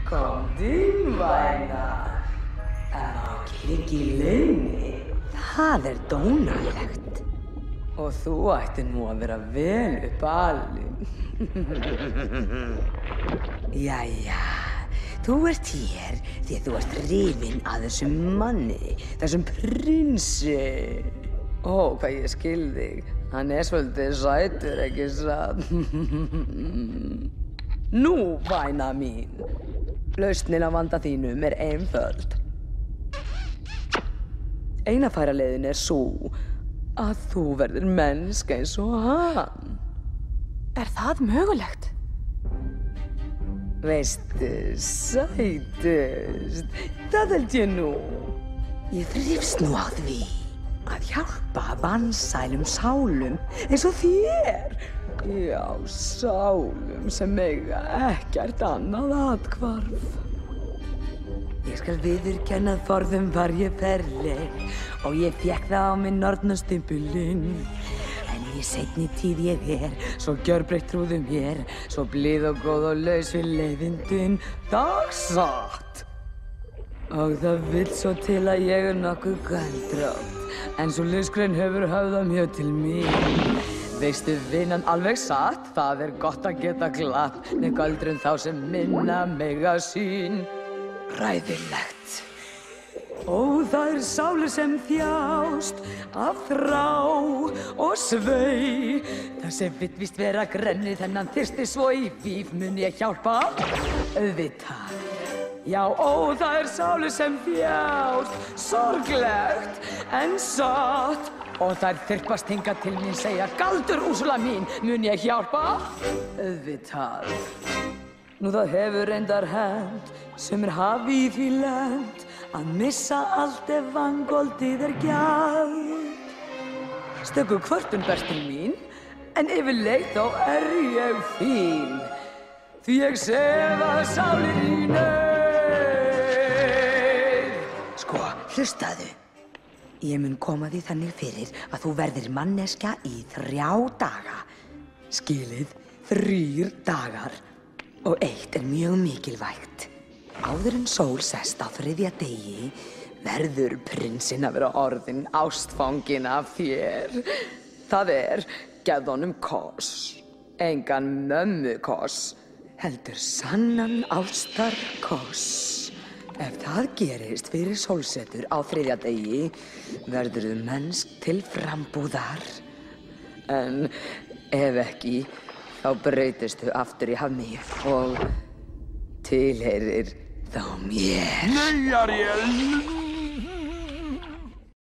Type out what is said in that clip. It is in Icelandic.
Komdu inn, væna. Það má ekki liggja í laumi. Það dónalegt. Og þú ætti nú að vera vel upp alin. Jæja, þú ert hér því að þú ert hrifin að þessum manni, þessum prinsi. Ó, hvað ég skil þig. Hann svolítið sætur, ekki satt? Nú, væna mín. Lausnin á vanda þínum einföld. Eina færaleiðin sú að þú verður mennska eins og hann. Er það mögulegt? Veistu, sætust. Það held ég nú. Ég þrífst nú á því að hjálpa vansælum sálum eins og þér. Já, sálum sem eiga ekkert annað athvarf. Ég skal viðurkenna að forðum var ég ferleg og ég fékk það á minn nornastimpulinn. En í seinni tíð ég svo gjörbreytt trúðu mér, svo blíð og góð og laus við leiðindin, dagsatt. Og það vill svo til að ég nokkuð galdrátt, en svo listgrein hefur höfðað mjög til mín. Veistu vinnan alveg satt, það gott að geta glatt, með göldrun þá sem minna mega sín. Ræðilegt. Ó, það sálir sem þjást af þrá og svei. Það sem vill víst vera grenni, þennan þyrsti svo í víf mun ég hjálpa. Auðvitað. Já, ó, það sálir sem þjást, sorglegt en satt. Og þær þyrpast hingað til mín segja, galdur Úrsúla mín, mun ég hjálpa? Auðvitað. Nú það hefur reyndar hent, sumir hafi í því lent, að missa allt ef vangoldið gjald. Stöku kvörtun berst til mín, en yfirleitt þá ég fín. Því ég sefa sálir í neyð. Sko, hlustaðu. Ég mun koma því þannig fyrir að þú verðir manneskja í 3 daga. Skilið, 3 dagar. Og eitt mjög mikilvægt. Áður en sól sest á 3. degi verður prinsinn að vera orðinn ástfanginn af þér. Það gefðu honum koss. Engan mömmukoss, heldur sannan ástarkoss. Ef það gerist fyrir sólsetur á 3. degi verður þú mennsk til frambúðar. En ef ekki, þá breytistu aftur í hafmeyju og tilheyrir þá mér. Nei, Ariel,